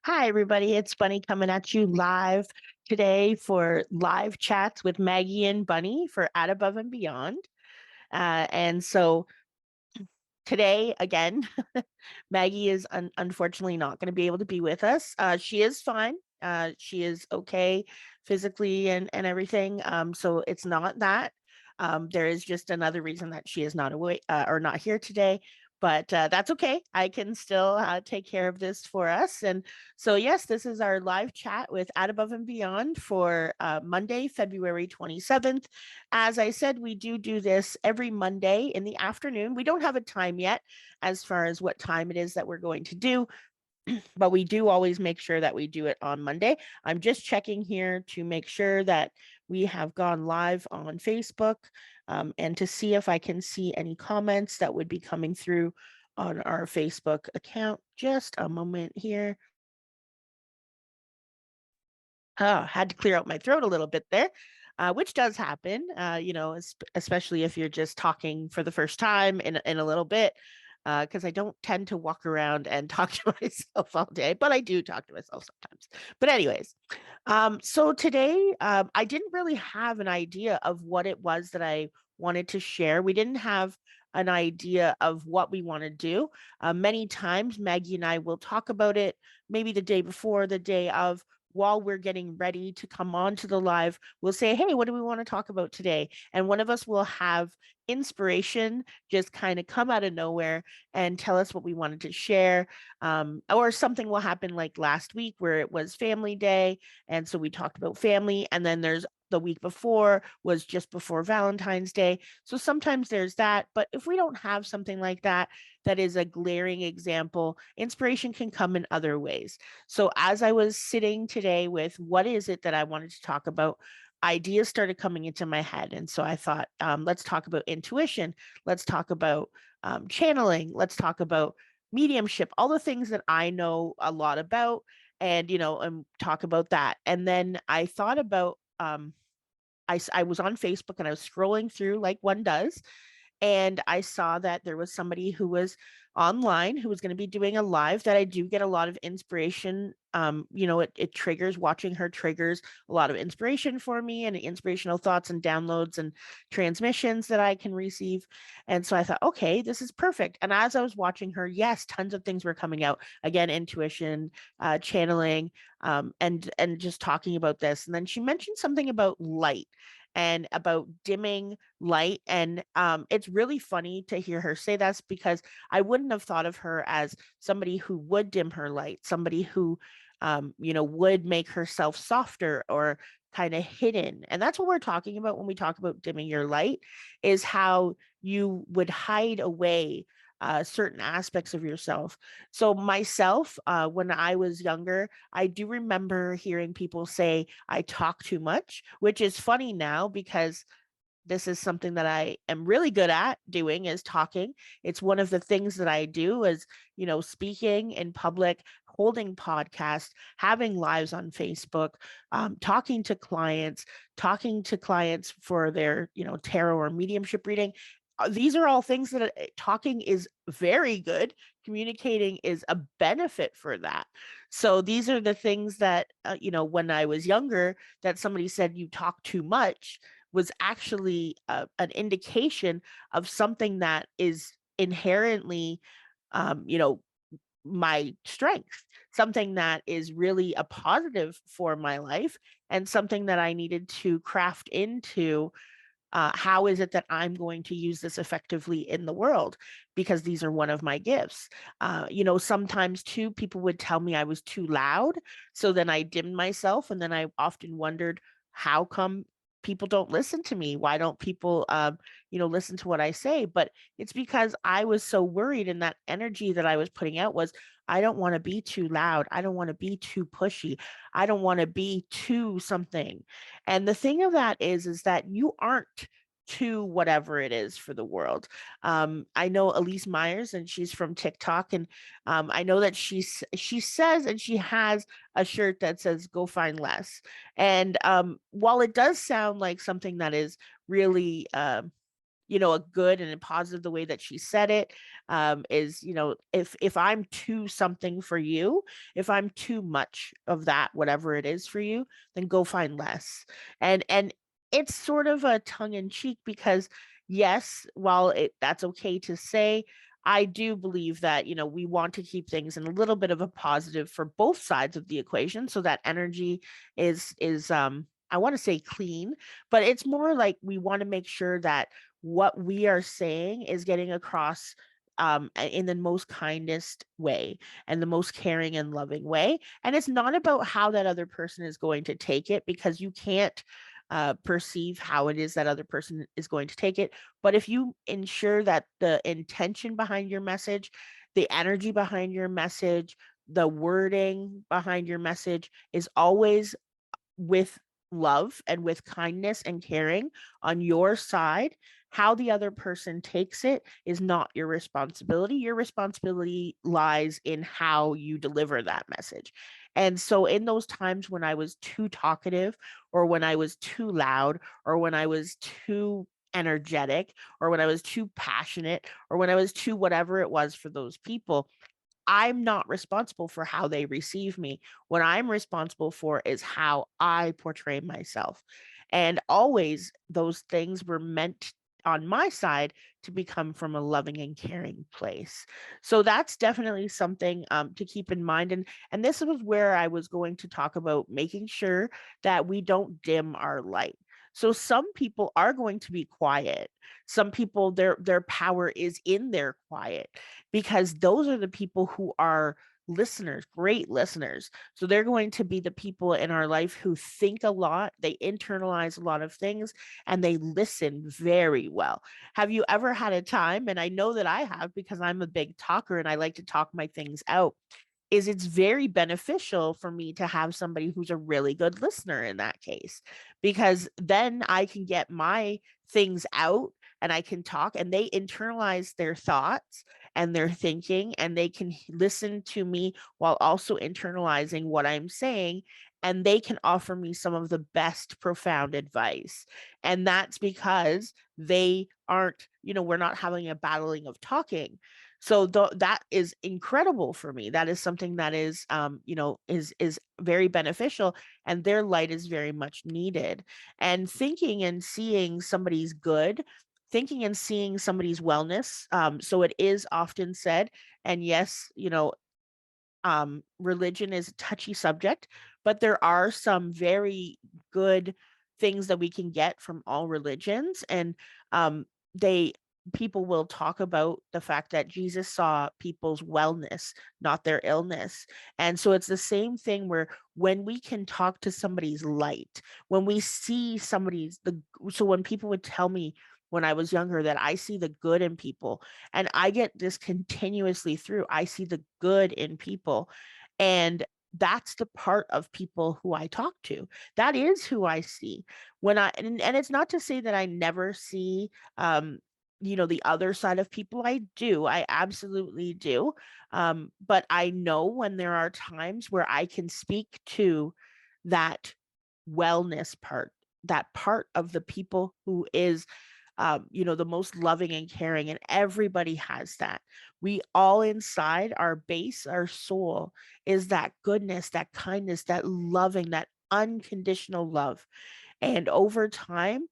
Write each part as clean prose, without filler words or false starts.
Hi, everybody. It's Bunny coming at you live today for live chats with Maggie and Bunny for At Above and Beyond. And so today, again, Maggie is unfortunately not going to be able to be with us. She is fine. She is okay physically and everything. So it's not that. There is just another reason that she is not away or not here today. But that's okay. I can still take care of this for us. And so, yes, this is our live chat with At Above and Beyond for Monday, February 27th. As I said, we do this every Monday in the afternoon. We don't have a time yet as far as what time it is that we're going to do, but we do always make sure that we do it on Monday. I'm just checking here to make sure that we have gone live on Facebook, and to see if I can see any comments that would be coming through on our Facebook account. Just a moment here. Had to clear out my throat a little bit there, which does happen, especially if you're just talking for the first time in a little bit, because I don't tend to walk around and talk to myself all day, but I do talk to myself sometimes. But anyways, so today, I didn't really have an idea of what it was that I wanted to share. We didn't have an idea of what we want to do. Many times, Maggie and I will talk about it maybe the day before, the day of, while we're getting ready to come on to the live, we'll say, hey, what do we want to talk about today? And one of us will have inspiration just kind of come out of nowhere and tell us what we wanted to share. Or something will happen like last week where it was family day. And so we talked about family. And then there's the week before was just before Valentine's Day. So sometimes there's that. But if we don't have something like that, that is a glaring example, inspiration can come in other ways. So as I was sitting today with what is it that I wanted to talk about, ideas started coming into my head. And so I thought, let's talk about intuition. Let's talk about channeling. Let's talk about mediumship, all the things that I know a lot about, and talk about that. And then I thought about, I was on Facebook and I was scrolling through like one does, and I saw that there was somebody who was online who was going to be doing a live that I do get a lot of inspiration. It triggers, watching her triggers a lot of inspiration for me and inspirational thoughts and downloads and transmissions that I can receive. And so I thought, okay, this is perfect. And as I was watching her, yes, tons of things were coming out. Again, intuition, channeling, and just talking about this. And then she mentioned something about light and about dimming light. And it's really funny to hear her say that's because I wouldn't have thought of her as somebody who would dim her light, somebody who, would make herself softer or kind of hidden. And that's what we're talking about when we talk about dimming your light, is how you would hide away certain aspects of yourself. So myself, when I was younger, I do remember hearing people say I talk too much, which is funny now because this is something that I am really good at doing, is talking. It's one of the things that I do is, speaking in public, holding podcasts, having lives on Facebook, talking to clients for their, tarot or mediumship reading. These are all things that talking is very good. Communicating is a benefit for that. So these are the things that, when I was younger, that somebody said you talk too much was actually an indication of something that is inherently, um, you know, my strength, something that is really a positive for my life, and something that I needed to craft into. How is it that I'm going to use this effectively in the world? Because these are one of my gifts. Sometimes too, people would tell me I was too loud. So then I dimmed myself. And then I often wondered, how come people don't listen to me? Why don't people, listen to what I say? But it's because I was so worried, and that energy that I was putting out was, I don't want to be too loud. I don't want to be too pushy. I don't want to be too something. And the thing of that is that you aren't to whatever it is for the world. I know Elise Myers, and she's from TikTok, and I know that she says, and she has a shirt that says "Go find less." And while it does sound like something that is really a good and a positive the way that she said it, is, if I'm too something for you, if I'm too much of that, whatever it is for you, then go find less. And it's sort of a tongue in cheek because yes, while that's okay to say, I do believe that, we want to keep things in a little bit of a positive for both sides of the equation so that energy is I want to say clean, but it's more like we want to make sure that what we are saying is getting across in the most kindest way and the most caring and loving way. And it's not about how that other person is going to take it because you can't perceive how it is that other person is going to take it. But if you ensure that the intention behind your message, the energy behind your message, the wording behind your message is always with love and with kindness and caring on your side, how the other person takes it is not your responsibility. Your responsibility lies in how you deliver that message. And so, in those times when I was too talkative, or when I was too loud, or when I was too energetic, or when I was too passionate, or when I was too whatever it was for those people, I'm not responsible for how they receive me. What I'm responsible for is how I portray myself. And always those things were meant on my side to become from a loving and caring place. So that's definitely something to keep in mind. And this was where I was going to talk about making sure that we don't dim our light. So some people are going to be quiet. Some people their power is in their quiet because those are the people who are listeners, great listeners. So they're going to be the people in our life who think a lot, they internalize a lot of things, and they listen very well. Have you ever had a time, and I know that I have because I'm a big talker and I like to talk my things out, is it's very beneficial for me to have somebody who's a really good listener in that case, because then I can get my things out and I can talk and they internalize their thoughts and their thinking and they can listen to me while also internalizing what I'm saying, and they can offer me some of the best profound advice. And that's because they aren't, we're not having a battling of talking. So that is incredible for me. That is something that is is very beneficial, and their light is very much needed. And thinking and seeing somebody's good, thinking and seeing somebody's wellness, so it is often said, and yes, religion is a touchy subject, but there are some very good things that we can get from all religions. And they people will talk about the fact that Jesus saw people's wellness, not their illness. And so it's the same thing where when we can talk to somebody's light, when we see somebody's the so when people would tell me when I was younger that I see the good in people, and I get this continuously through. I see the good in people. And that's the part of people who I talk to. That is who I see. And it's not to say that I never see the other side of people. I do. I absolutely do. But I know when there are times where I can speak to that wellness part, that part of the people who is the most loving and caring, and everybody has that. We all inside our base, our soul is that goodness, that kindness, that loving, that unconditional love. And over time,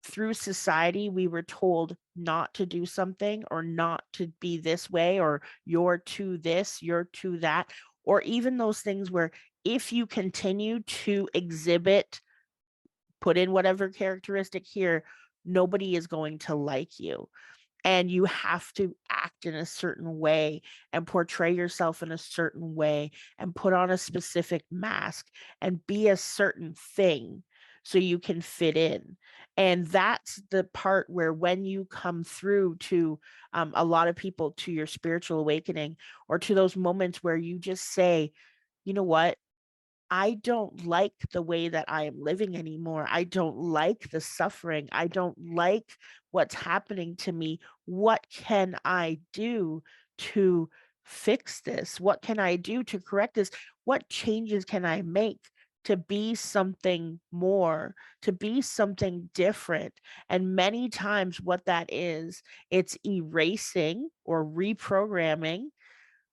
through society, we were told not to do something or not to be this way, or you're to this, you're to that, or even those things where if you continue to exhibit, put in whatever characteristic here, nobody is going to like you. And you have to act in a certain way and portray yourself in a certain way and put on a specific mask and be a certain thing so you can fit in. And that's the part where when you come through to a lot of people, to your spiritual awakening, or to those moments where you just say, you know what, I don't like the way that I am living anymore. I don't like the suffering. I don't like what's happening to me. What can I do to fix this? What can I do to correct this? What changes can I make to be something more, to be something different. And many times, what that is, it's erasing or reprogramming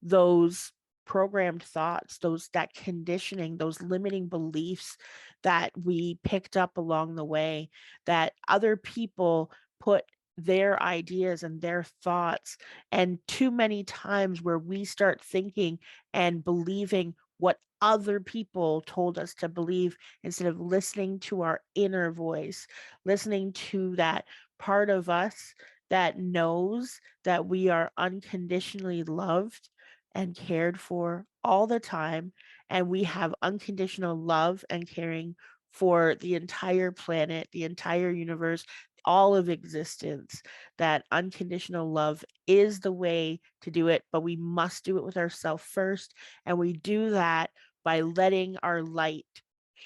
those programmed thoughts, those that conditioning, those limiting beliefs that we picked up along the way, that other people put their ideas and their thoughts, and too many times where we start thinking and believing what other people told us to believe instead of listening to our inner voice, listening to that part of us that knows that we are unconditionally loved and cared for all the time, and we have unconditional love and caring for the entire planet, the entire universe, all of existence. That unconditional love is the way to do it, but we must do it with ourselves first, and we do that by letting our light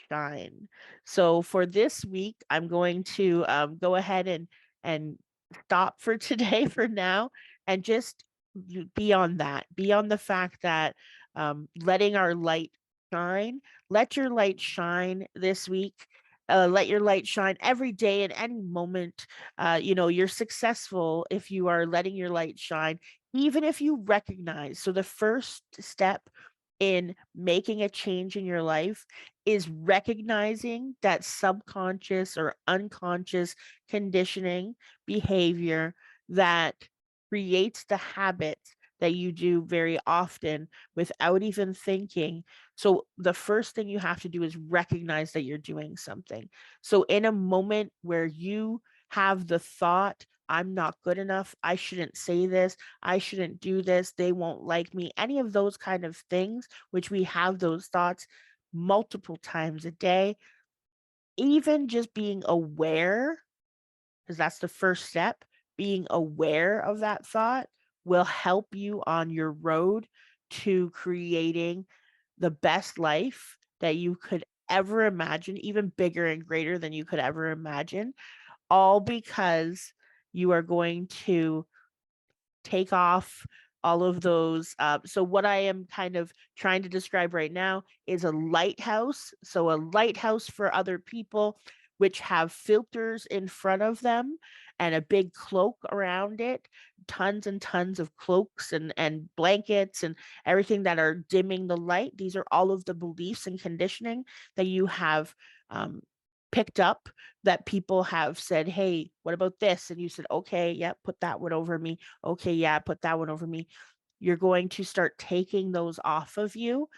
shine. So for this week, I'm going to go ahead and stop for today for now, and just be on that, be on the fact that letting our light shine, let your light shine this week. Let your light shine every day in any moment. You're successful if you are letting your light shine, even if you recognize. So, the first step in making a change in your life is recognizing that subconscious or unconscious conditioning behavior that creates the habits that you do very often without even thinking. So the first thing you have to do is recognize that you're doing something. So in a moment where you have the thought, I'm not good enough, I shouldn't say this, I shouldn't do this, they won't like me, any of those kind of things, which we have those thoughts multiple times a day, even just being aware, because that's the first step. Being aware of that thought will help you on your road to creating the best life that you could ever imagine, even bigger and greater than you could ever imagine, all because you are going to take off all of those. So, what I am kind of trying to describe right now is a lighthouse. So, a lighthouse for other people, which have filters in front of them and a big cloak around it, tons and tons of cloaks and blankets and everything that are dimming the light. These are all of the beliefs and conditioning that you have. Picked up, that people have said, hey, what about this? And you said, okay, yeah, put that one over me. Okay, yeah, put that one over me. You're going to start taking those off of you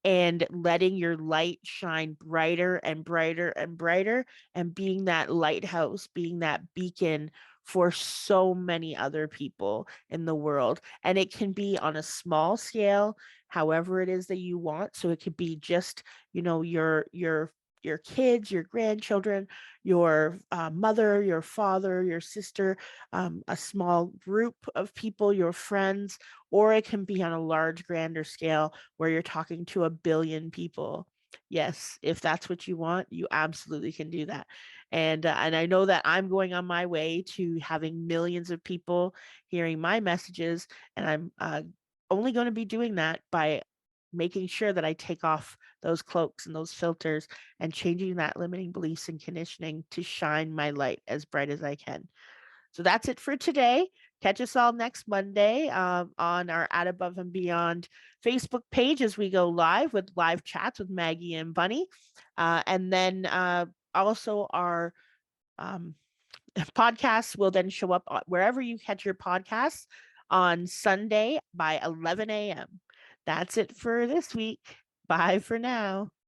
and letting your light shine brighter and brighter and brighter, and being that lighthouse, being that beacon for so many other people in the world. And it can be on a small scale, however it is that you want. So it could be just, your kids, your grandchildren, your mother, your father, your sister, a small group of people, your friends, or it can be on a large, grander scale where you're talking to a billion people. Yes, if that's what you want, you absolutely can do that. And I know that I'm going on my way to having millions of people hearing my messages, and I'm only going to be doing that by making sure that I take off those cloaks and those filters and changing that limiting beliefs and conditioning to shine my light as bright as I can. So that's it for today. Catch us all next Monday on our At Above and Beyond Facebook page as we go live with live chats with Maggie and Bunny. And then also our um, podcasts will then show up wherever you catch your podcasts on Sunday by 11 a.m. That's it for this week. Bye for now.